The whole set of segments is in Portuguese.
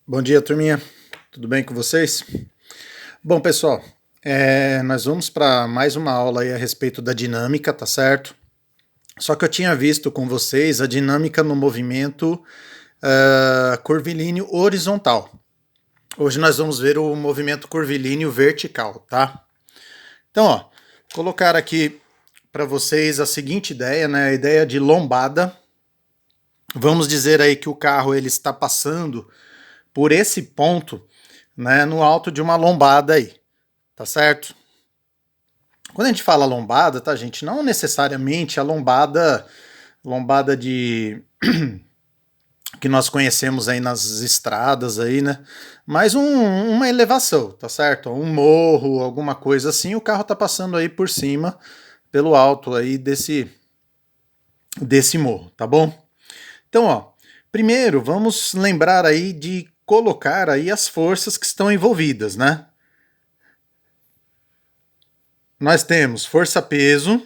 Bom dia, turminha. Tudo bem com vocês? Bom, pessoal, nós vamos para mais uma aula aí a respeito da dinâmica, tá certo? Só que eu tinha visto com vocês a dinâmica no movimento curvilíneo horizontal. Hoje nós vamos ver o movimento curvilíneo vertical, tá? Então, ó, colocar aqui para vocês a seguinte ideia, né? A ideia de lombada. Vamos dizer aí que o carro ele está passando por esse ponto, né, no alto de uma lombada aí, tá certo? Quando a gente fala lombada, tá, gente, não necessariamente a lombada de que nós conhecemos aí nas estradas aí, né? Mas uma elevação, tá certo? Um morro, alguma coisa assim, o carro tá passando aí por cima, pelo alto aí desse morro, tá bom? Então, ó, primeiro vamos lembrar aí de colocar aí as forças que estão envolvidas, né? Nós temos força-peso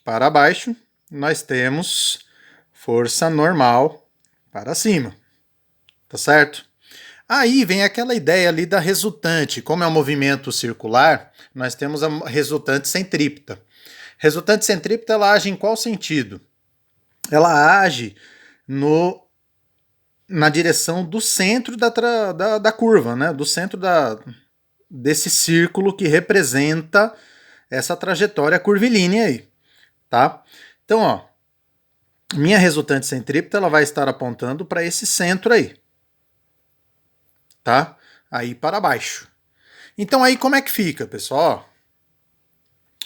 para baixo, nós temos força normal para cima, tá certo? Aí vem aquela ideia ali da resultante. Como é um movimento circular, nós temos a resultante centrípeta. Resultante centrípeta ela age em qual sentido? Ela age no, na direção do centro da curva, né? Do centro desse círculo que representa essa trajetória curvilínea aí, tá? Então, ó, minha resultante centrípeta ela vai estar apontando para esse centro aí, tá? Aí para baixo. Então aí como é que fica, pessoal?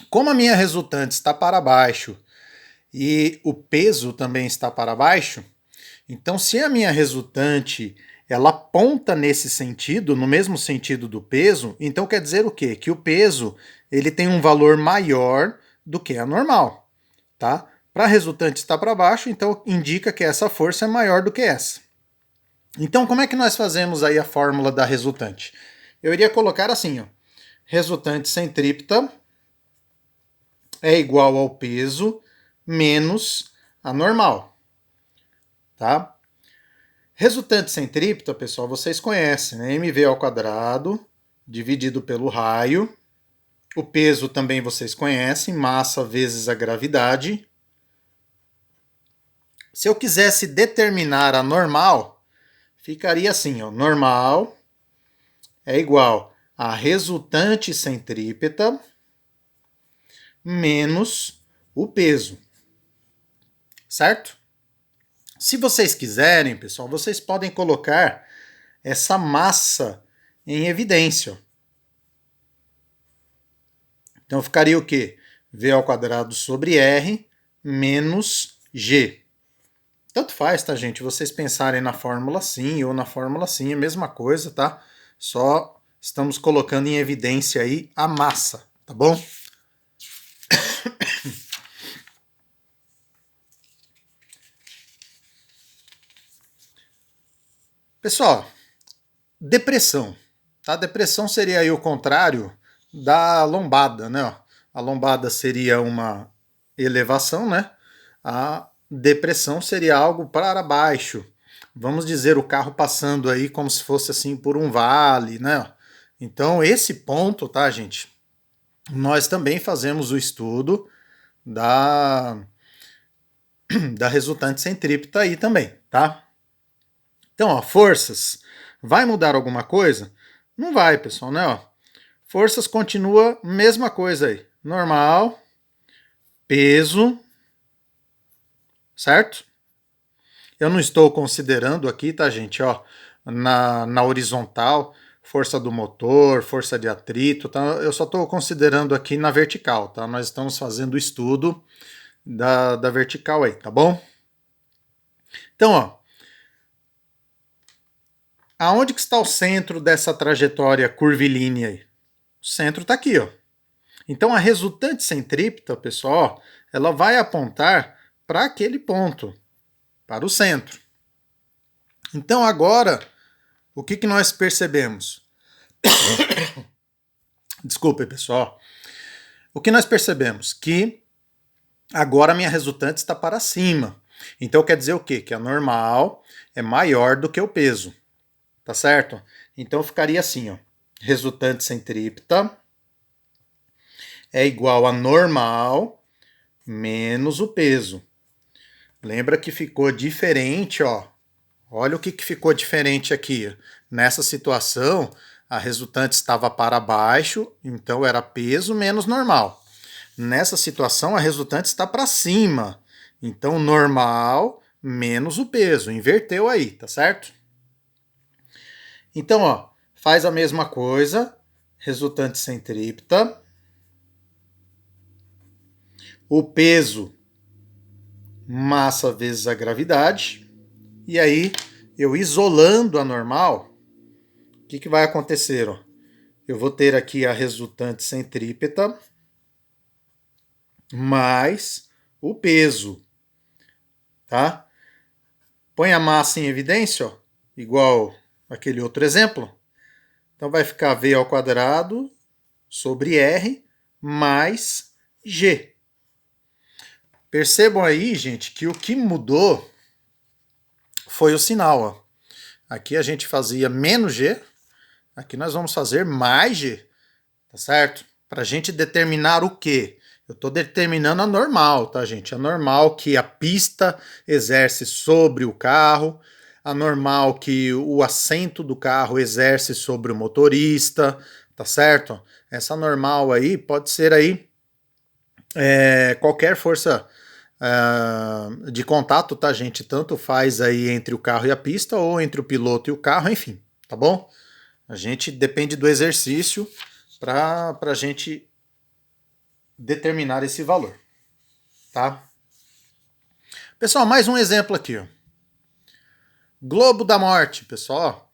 Como a minha resultante está para baixo e o peso também está para baixo, então se a minha resultante ela aponta nesse sentido, no mesmo sentido do peso, então quer dizer o quê? Que o peso ele tem um valor maior do que a normal, tá? Para a resultante estar para baixo, então indica que essa força é maior do que essa. Então, como é que nós fazemos aí a fórmula da resultante? Eu iria colocar assim, ó, resultante centrípeta é igual ao peso menos a normal, tá? Resultante centrípeta, pessoal, vocês conhecem, né? mv ao quadrado dividido pelo raio. O peso também vocês conhecem, massa vezes a gravidade. Se eu quisesse determinar a normal, ficaria assim, ó, normal é igual a resultante centrípeta menos o peso, certo? Se vocês quiserem, pessoal, vocês podem colocar essa massa em evidência. Então ficaria o quê? V ao quadrado sobre R menos G. Tanto faz, tá, gente? Vocês pensarem na fórmula sim ou na fórmula sim, é a mesma coisa, tá? Só estamos colocando em evidência aí a massa, tá bom? Pessoal, depressão, tá? Depressão seria aí o contrário da lombada, né? A lombada seria uma elevação, né? A depressão seria algo para baixo. Vamos dizer o carro passando aí como se fosse assim por um vale, né? Então esse ponto, tá, gente? Nós também fazemos o estudo da da resultante centrípeta aí também, tá? Então, ó, forças. Vai mudar alguma coisa? Não vai, pessoal, né? Ó, forças continua mesma coisa aí. Normal, peso, certo? Eu não estou considerando aqui, tá, gente? Ó, na horizontal, força do motor, força de atrito, tá? Eu só estou considerando aqui na vertical, tá? Nós estamos fazendo o estudo da vertical aí, tá bom? Então, ó, aonde que está o centro dessa trajetória curvilínea aí? O centro está aqui, ó. Então a resultante centrípeta, pessoal, ela vai apontar para aquele ponto, para o centro. Então agora, o que nós percebemos? Desculpe, pessoal. O que nós percebemos? Que agora a minha resultante está para cima. Então quer dizer o quê? Que a normal é maior do que o peso. tá certo? Então ficaria assim, ó. Resultante centrípeta é igual a normal menos o peso. Lembra que ficou diferente, ó. Olha o que ficou diferente aqui. Nessa situação, a resultante estava para baixo, então era peso menos normal. Nessa situação, a resultante está para cima, então normal menos o peso. Inverteu aí, tá certo? Então, ó, faz a mesma coisa, resultante centrípeta. O peso, massa vezes a gravidade. E aí, eu isolando a normal, o que vai acontecer? Ó? Eu vou ter aqui a resultante centrípeta mais o peso, tá? Põe a massa em evidência, ó, igual aquele outro exemplo. Então vai ficar V ao quadrado sobre R mais G. Percebam aí, gente, que o que mudou foi o sinal. Ó. Aqui a gente fazia menos G, aqui nós vamos fazer mais G, tá certo? Para a gente determinar o quê? Eu estou determinando a normal, tá, gente? A normal que a pista exerce sobre o carro, a normal que o assento do carro exerce sobre o motorista, tá certo? Essa normal aí pode ser aí qualquer força de contato, tá, gente? Tanto faz aí entre o carro e a pista ou entre o piloto e o carro, enfim, tá bom? A gente depende do exercício para a gente determinar esse valor, tá? Pessoal, mais um exemplo aqui, ó. Globo da Morte, pessoal.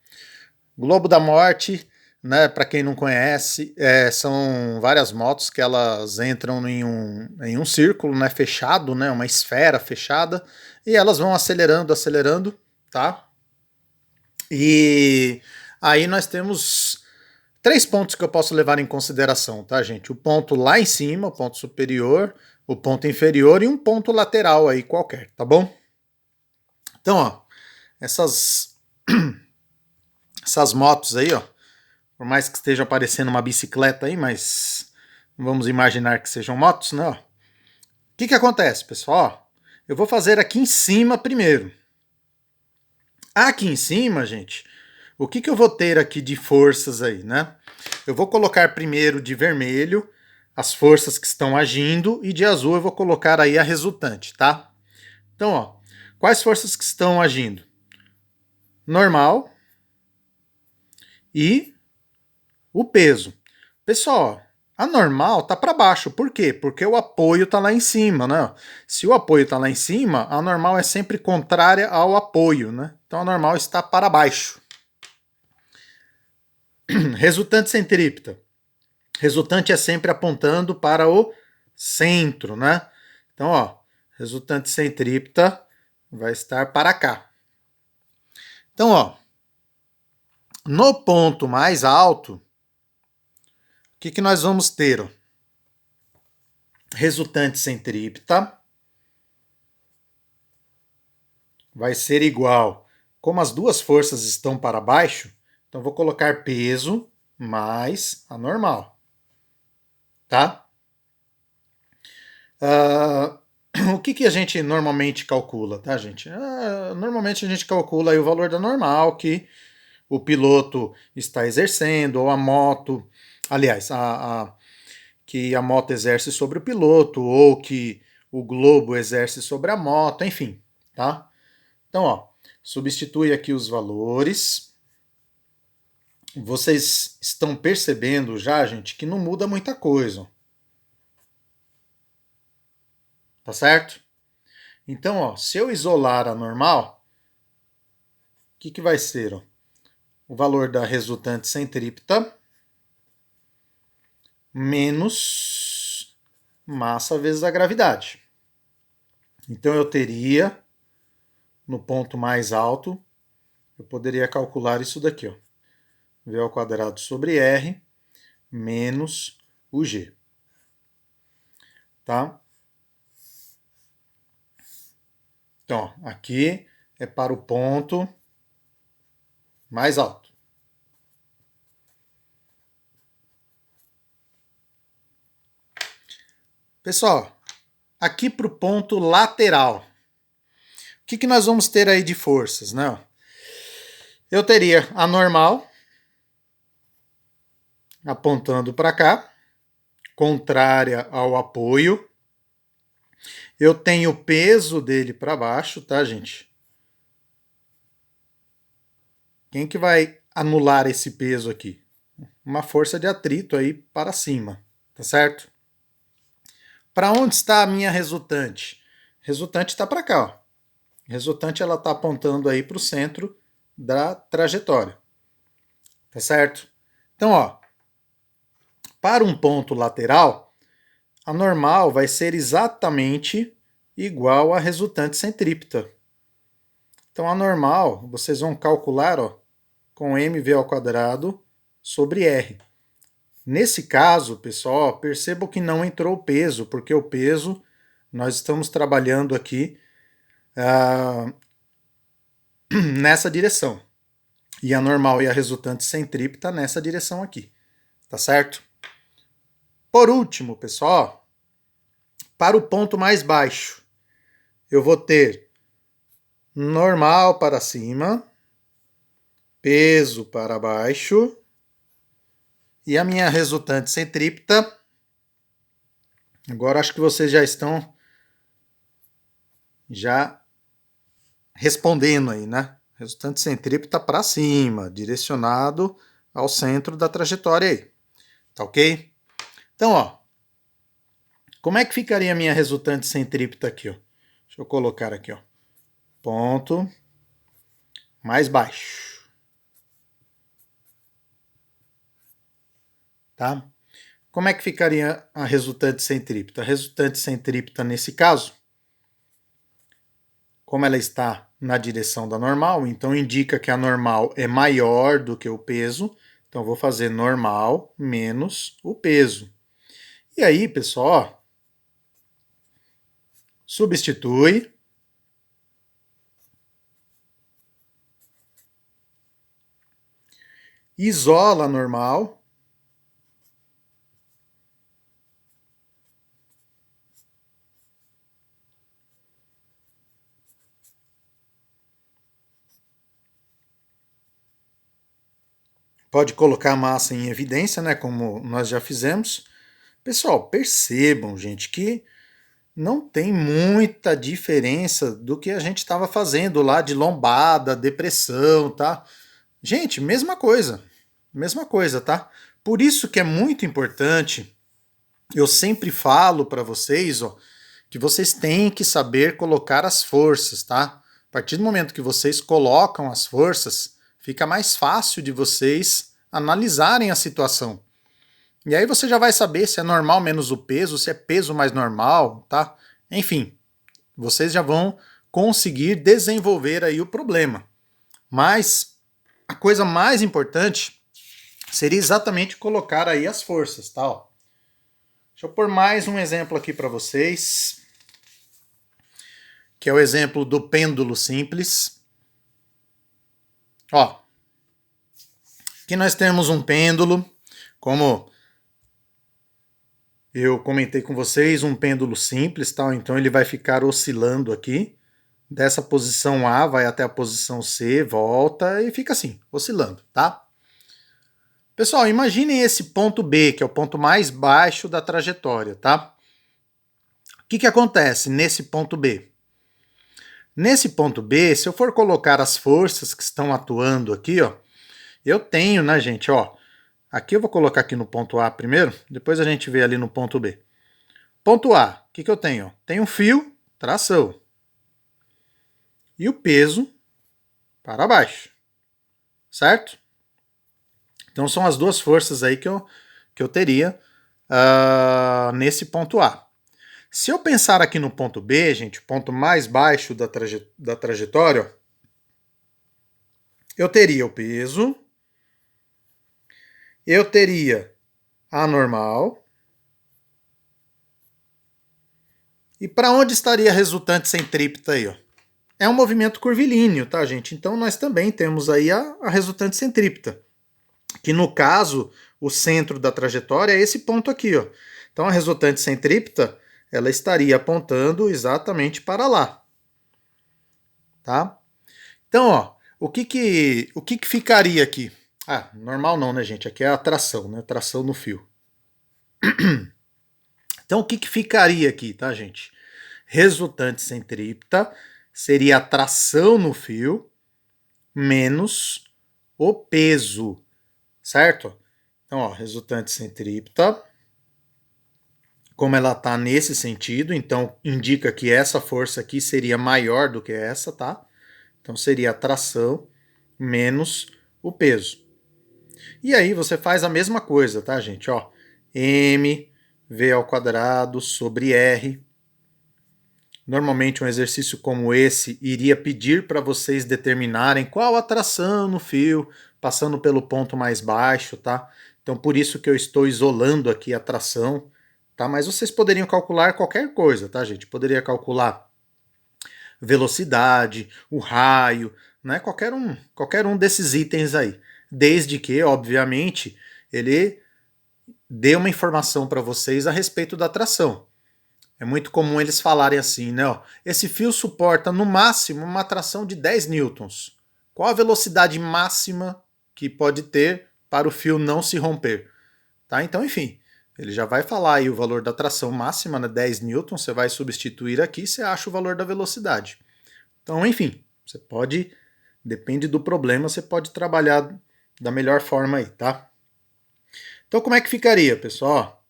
Globo da Morte, né? Para quem não conhece, são várias motos que elas entram em um círculo, né? Fechado, né? Uma esfera fechada e elas vão acelerando, acelerando, tá? E aí nós temos 3 pontos que eu posso levar em consideração, tá, gente? O ponto lá em cima, o ponto superior, o ponto inferior e um ponto lateral aí qualquer, tá bom? Então, ó, essas essas motos aí, ó, por mais que esteja aparecendo uma bicicleta aí, mas vamos imaginar que sejam motos, né? Ó. O que acontece, pessoal? Eu vou fazer aqui em cima primeiro. Aqui em cima, gente, o que eu vou ter aqui de forças aí, né? Eu vou colocar primeiro de vermelho as forças que estão agindo e de azul eu vou colocar aí a resultante, tá? Então, ó, quais forças que estão agindo? Normal e o peso. Pessoal, a normal tá para baixo. Por quê? Porque o apoio tá lá em cima, né? Se o apoio tá lá em cima, a normal é sempre contrária ao apoio, né? Então a normal está para baixo. Resultante centrípeta. Resultante é sempre apontando para o centro, né? Então, ó, resultante centrípeta vai estar para cá. Então, ó, no ponto mais alto, o que nós vamos ter? Ó? Resultante centrípeta vai ser igual. Como as duas forças estão para baixo, então vou colocar peso mais a normal. Tá? O que a gente normalmente calcula, tá, gente? Normalmente a gente calcula aí o valor da normal que o piloto está exercendo, ou a moto, aliás, que a moto exerce sobre o piloto, ou que o globo exerce sobre a moto, enfim, tá? Então, ó, substitui aqui os valores. Vocês estão percebendo já, gente, que não muda muita coisa. Tá certo? Então, ó, se eu isolar a normal, o que vai ser? Ó? O valor da resultante centrípeta menos massa vezes a gravidade. Então eu teria, no ponto mais alto, eu poderia calcular isso daqui, ó. V ao quadrado sobre R menos o G. Tá? Então, ó, aqui é para o ponto mais alto. Pessoal, aqui para o ponto lateral, o que nós vamos ter aí de forças, né? Eu teria a normal apontando para cá, contrária ao apoio. Eu tenho o peso dele para baixo, tá, gente? Quem que vai anular esse peso aqui? Uma força de atrito aí para cima, tá certo? Para onde está a minha resultante? Resultante está para cá, ó. Resultante ela está apontando aí para o centro da trajetória, tá certo? Então, ó, para um ponto lateral, a normal vai ser exatamente igual à resultante centrípeta. Então, a normal, vocês vão calcular, ó, com mv ao quadrado sobre r. Nesse caso, pessoal, percebam que não entrou o peso, porque o peso nós estamos trabalhando aqui nessa direção. E a normal e a resultante centrípeta nessa direção aqui. Tá certo? Por último, pessoal, para o ponto mais baixo, eu vou ter normal para cima, peso para baixo, e a minha resultante centrípeta, agora acho que vocês já estão respondendo aí, né? Resultante centrípeta para cima, direcionado ao centro da trajetória aí. Tá ok? Então, ó, como é que ficaria a minha resultante centrípeta aqui, ó? Deixa eu colocar aqui, ó. Ponto mais baixo. Tá? Como é que ficaria a resultante centrípeta? A resultante centrípeta, nesse caso, como ela está na direção da normal, então indica que a normal é maior do que o peso. Então, eu vou fazer normal menos o peso. E aí, pessoal, ó, substitui. Isola a normal. Pode colocar a massa em evidência, né, como nós já fizemos. Pessoal, percebam, gente, que não tem muita diferença do que a gente estava fazendo lá de lombada, depressão, tá? Gente, mesma coisa, tá? Por isso que é muito importante, eu sempre falo para vocês, ó, que vocês têm que saber colocar as forças, tá? A partir do momento que vocês colocam as forças, fica mais fácil de vocês analisarem a situação. E aí você já vai saber se é normal menos o peso, se é peso mais normal, tá? Enfim, vocês já vão conseguir desenvolver aí o problema. Mas a coisa mais importante seria exatamente colocar aí as forças, tá? Ó. Deixa eu pôr mais um exemplo aqui para vocês, que é o exemplo do pêndulo simples. Ó, aqui nós temos um pêndulo, como eu comentei com vocês, um pêndulo simples, tá? Então ele vai ficar oscilando aqui, dessa posição A vai até a posição C, volta e fica assim, oscilando, tá? Pessoal, imaginem esse ponto B, que é o ponto mais baixo da trajetória, tá? O que acontece nesse ponto B? Nesse ponto B, se eu for colocar as forças que estão atuando aqui, ó, eu tenho, né, gente, ó, aqui eu vou colocar aqui no ponto A primeiro, depois a gente vê ali no ponto B. Ponto A, o que eu tenho? Tenho um fio, tração, e o peso para baixo, certo? Então são as duas forças aí que eu teria nesse ponto A. Se eu pensar aqui no ponto B, gente, o ponto mais baixo da trajetória, eu teria o peso, eu teria a normal, e para onde estaria a resultante centrípeta aí? Ó? É um movimento curvilíneo, tá, gente? Então nós também temos aí a resultante centrípeta, que no caso, o centro da trajetória é esse ponto aqui, ó. Então a resultante centrípeta, ela estaria apontando exatamente para lá, tá? Então, ó, o que que ficaria aqui? Ah, normal não, né, gente? Aqui é a tração, né? Tração no fio. Então, o que que ficaria aqui, tá, gente? Resultante centrípeta seria a tração no fio menos o peso, certo? Então, ó, resultante centrípeta, como ela está nesse sentido, então indica que essa força aqui seria maior do que essa, tá? Então seria a tração menos o peso. E aí você faz a mesma coisa, tá, gente? Ó, mv ao quadrado sobre r. Normalmente um exercício como esse iria pedir para vocês determinarem qual a tração no fio, passando pelo ponto mais baixo, tá? Então por isso que eu estou isolando aqui a tração, tá? Mas vocês poderiam calcular qualquer coisa, tá, gente? Poderia calcular velocidade, o raio, né? Qualquer um desses itens aí. Desde que, obviamente, ele dê uma informação para vocês a respeito da tração. É muito comum eles falarem assim, né? Ó, esse fio suporta no máximo uma tração de 10 newtons. Qual a velocidade máxima que pode ter para o fio não se romper? Tá? Então, enfim, ele já vai falar aí o valor da tração máxima, né? 10 newtons, você vai substituir aqui e você acha o valor da velocidade. Então, enfim, você pode, depende do problema, você pode trabalhar da melhor forma aí, tá? Então, como é que ficaria, pessoal?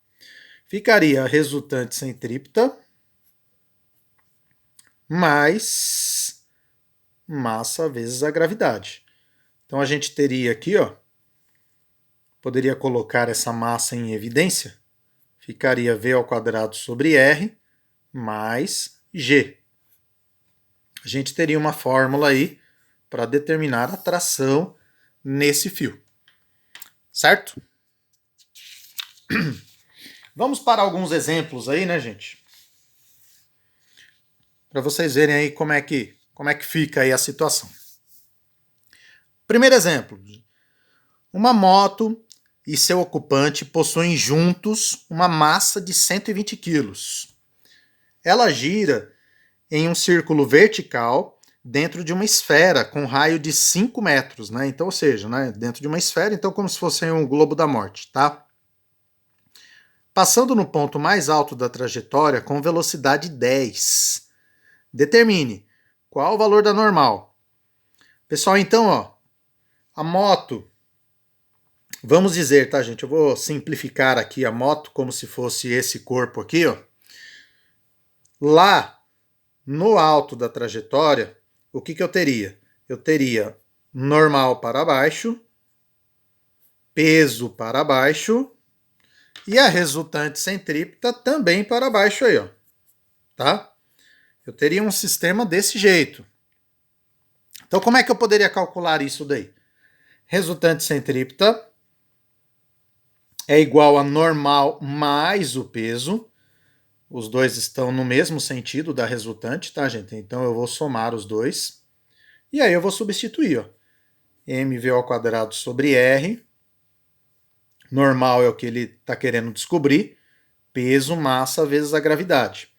Ficaria a resultante centrípeta mais massa vezes a gravidade. Então a gente teria aqui, ó, poderia colocar essa massa em evidência, ficaria v ao quadrado sobre r mais g. A gente teria uma fórmula aí para determinar a tração nesse fio, certo? Vamos para alguns exemplos aí, né, gente? Para vocês verem aí como é que fica aí a situação. Primeiro exemplo, uma moto e seu ocupante possuem juntos uma massa de 120 quilos. Ela gira em um círculo vertical dentro de uma esfera com raio de 5 metros, né? Então, ou seja, né, dentro de uma esfera, então como se fosse um globo da morte, tá? Passando no ponto mais alto da trajetória com velocidade 10. Determine qual o valor da normal. Pessoal, então, ó, a moto, vamos dizer, tá, gente? Eu vou simplificar aqui a moto como se fosse esse corpo aqui, ó. Lá no alto da trajetória, o que eu teria? Eu teria normal para baixo, peso para baixo e a resultante centrípeta também para baixo aí, ó. Tá? Eu teria um sistema desse jeito. Então, como é que eu poderia calcular isso daí? Resultante centrípeta é igual a normal mais o peso. Os dois estão no mesmo sentido da resultante, tá, gente? Então eu vou somar os dois. E aí eu vou substituir, ó. mv ao quadrado sobre r. Normal é o que ele está querendo descobrir. Peso, massa vezes a gravidade.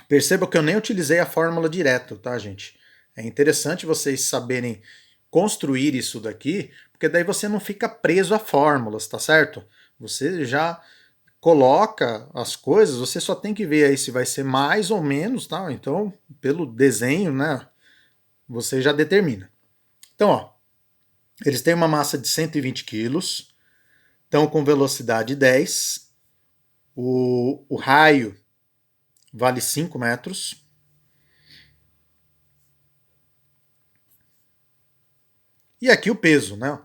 Perceba que eu nem utilizei a fórmula direto, tá, gente? É interessante vocês saberem construir isso daqui, porque daí você não fica preso a fórmulas, tá certo? Você já coloca as coisas, você só tem que ver aí se vai ser mais ou menos, tá? Então, pelo desenho, né, você já determina. Então, ó, eles têm uma massa de 120 quilos, estão com velocidade 10, o raio vale 5 metros. E aqui o peso, né?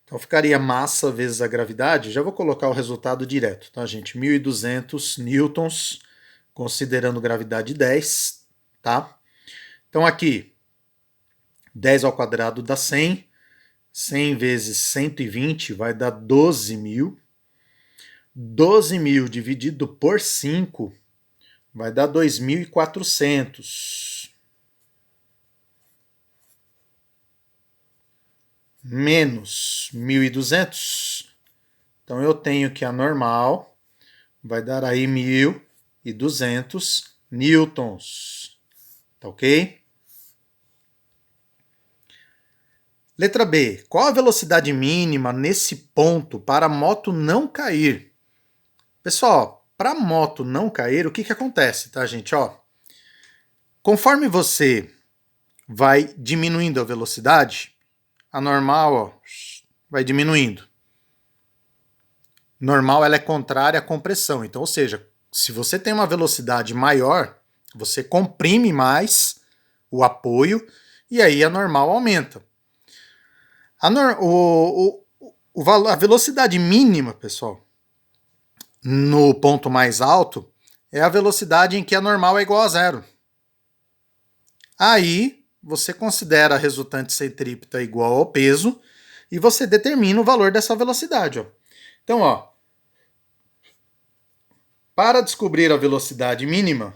Então ficaria massa vezes a gravidade. Já vou colocar o resultado direto, tá, gente? 1.200 newtons, considerando gravidade 10, tá? Então aqui, 10 ao quadrado dá 100. 100 vezes 120 vai dar 12.000. 12.000 dividido por 5 vai dar 2.400. Menos 1.200. Então eu tenho que a normal vai dar aí 1.200 newtons. Tá ok? Letra B. Qual a velocidade mínima nesse ponto para a moto não cair? Pessoal, para a moto não cair, o que que acontece, tá, gente? Ó, conforme você vai diminuindo a velocidade, a normal, ó, vai diminuindo. Normal, ela é contrária à compressão. Então, ou seja, se você tem uma velocidade maior, você comprime mais o apoio e aí a normal aumenta. A velocidade mínima, pessoal, no ponto mais alto, é a velocidade em que a normal é igual a zero. Aí, você considera a resultante centrípeta igual ao peso e você determina o valor dessa velocidade. Ó. Então, ó, para descobrir a velocidade mínima,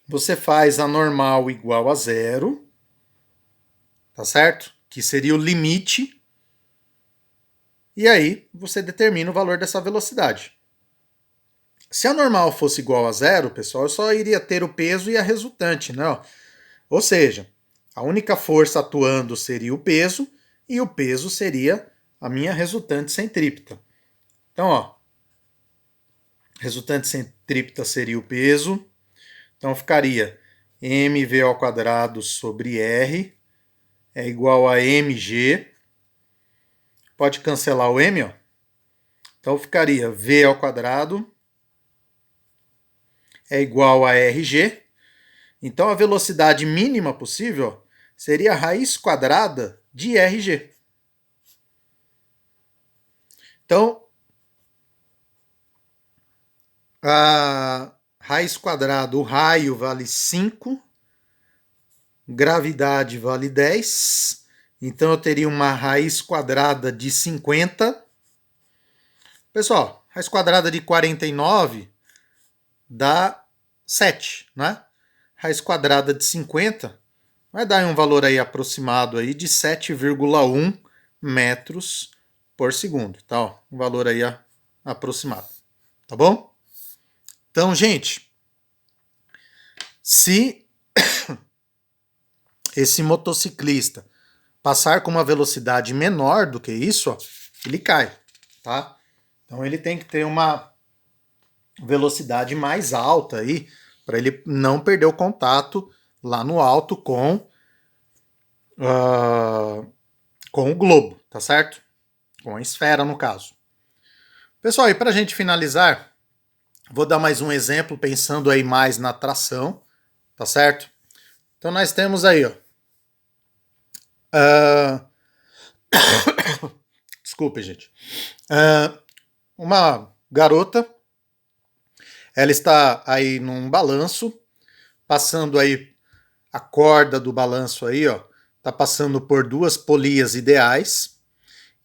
você faz a normal igual a zero, tá certo? Que seria o limite. E aí, você determina o valor dessa velocidade. Se a normal fosse igual a zero, pessoal, eu só iria ter o peso e a resultante, né? Ou seja, a única força atuando seria o peso e o peso seria a minha resultante centrípeta. Então, ó, resultante centrípeta seria o peso. Então ficaria mv ao quadrado sobre r é igual a mg. Pode cancelar o m, ó. Então ficaria v ao quadrado é igual a rg. Então a velocidade mínima possível seria a raiz quadrada de rg. Então, a raiz quadrada, o raio vale 5, gravidade vale 10, então eu teria uma raiz quadrada de 50. Pessoal, raiz quadrada de 49 dá 7, né? Raiz quadrada de 50 vai dar um valor aí aproximado aí de 7,1 metros por segundo, tá? Ó, um valor aí aproximado, tá bom? Então, gente, se esse motociclista passar com uma velocidade menor do que isso, ó, ele cai, tá? Então ele tem que ter uma velocidade mais alta aí para ele não perder o contato lá no alto com o globo, tá certo? Com a esfera, no caso. Pessoal, e para a gente finalizar, vou dar mais um exemplo pensando aí mais na tração, tá certo? Então nós temos aí, ó. Desculpe, gente. Uma garota, ela está aí num balanço, passando aí a corda do balanço aí, ó, tá passando por duas polias ideais.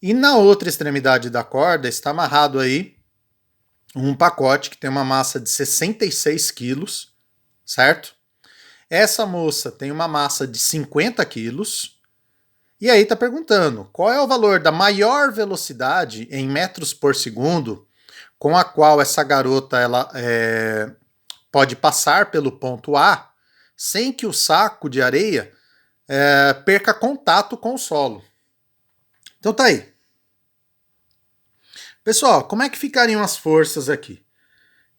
E na outra extremidade da corda está amarrado aí um pacote que tem uma massa de 66 quilos, certo? Essa moça tem uma massa de 50 quilos. E aí tá perguntando, qual é o valor da maior velocidade em metros por segundo com a qual essa garota ela pode passar pelo ponto A sem que o saco de areia perca contato com o solo. Então tá aí. Pessoal, como é que ficariam as forças aqui?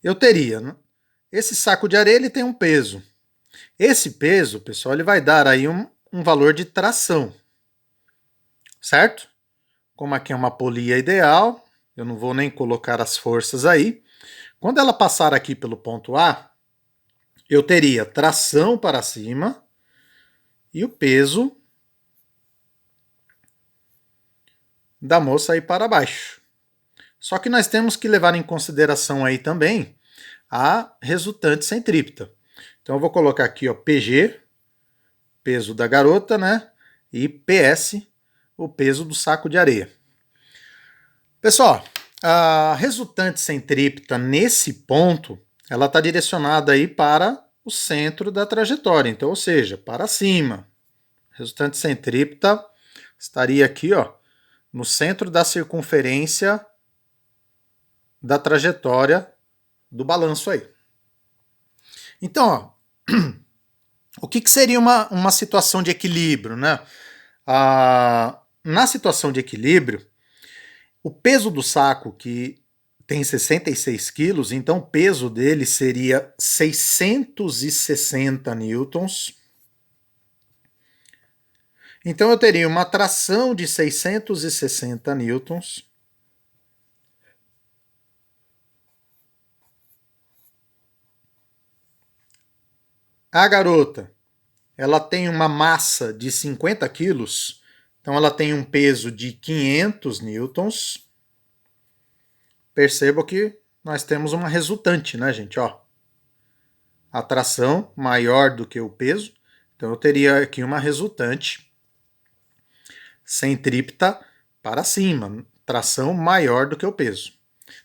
Eu teria, né? Esse saco de areia ele tem um peso. Esse peso, pessoal, ele vai dar aí um valor de tração, certo? Como aqui é uma polia ideal, eu não vou nem colocar as forças aí. Quando ela passar aqui pelo ponto A, eu teria tração para cima e o peso da moça aí para baixo. Só que nós temos que levar em consideração aí também a resultante centrípeta. Então eu vou colocar aqui, ó, PG, peso da garota, né? E PS, o peso do saco de areia. Pessoal, a resultante centrípeta nesse ponto, ela está direcionada aí para o centro da trajetória, então, ou seja, para cima. A resultante centrípeta estaria aqui, ó, no centro da circunferência da trajetória do balanço aí. Então, ó, o que seria uma situação de equilíbrio, né? Na situação de equilíbrio, o peso do saco, que tem 66 quilos, então o peso dele seria 660 newtons. Então eu teria uma tração de 660 newtons. A garota, ela tem uma massa de 50 quilos, então ela tem um peso de 500 newtons. Perceba que nós temos uma resultante, né, gente? Ó, a tração maior do que o peso, então eu teria aqui uma resultante centrípeta para cima, tração maior do que o peso.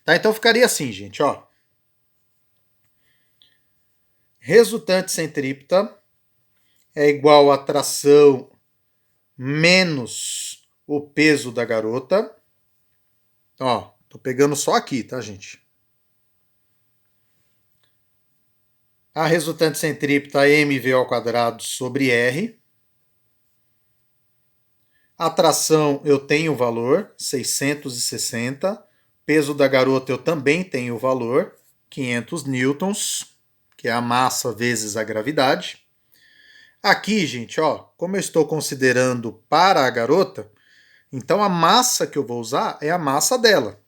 Tá? Então ficaria assim, gente, ó. Resultante centrípeta é igual a tração menos o peso da garota. Ó, tô pegando só aqui, tá, gente? A resultante centrípeta é mv ao quadrado sobre r. A tração eu tenho o valor, 660. Peso da garota eu também tenho o valor, 500 newtons, que é a massa vezes a gravidade. Aqui, gente, ó, como eu estou considerando para a garota, então a massa que eu vou usar é a massa dela.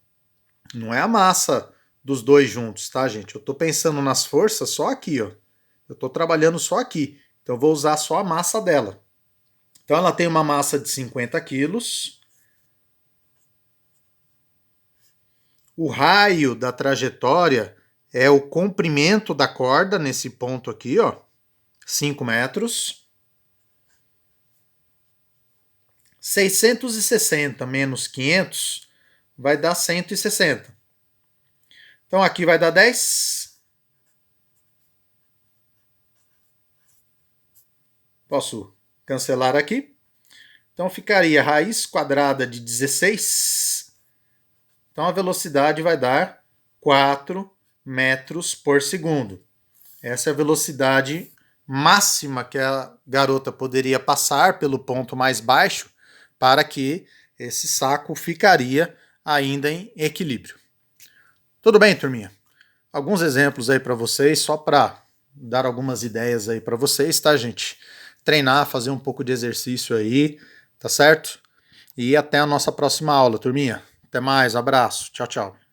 Não é a massa dos dois juntos, tá, gente? Eu estou pensando nas forças só aqui, ó. Eu estou trabalhando só aqui. Então eu vou usar só a massa dela. Então ela tem uma massa de 50 quilos. O raio da trajetória é o comprimento da corda nesse ponto aqui, ó. 5 metros. 660 menos 500 vai dar 160. Então aqui vai dar 10. Posso cancelar aqui. Então ficaria raiz quadrada de 16. Então a velocidade vai dar 4 metros por segundo. Essa é a velocidade máxima que a garota poderia passar pelo ponto mais baixo para que esse saco ficaria ainda em equilíbrio. Tudo bem, turminha? Alguns exemplos aí para vocês, só para dar algumas ideias aí para vocês, tá, gente? Treinar, fazer um pouco de exercício aí, tá certo? E até a nossa próxima aula, turminha. Até mais, abraço, tchau, tchau.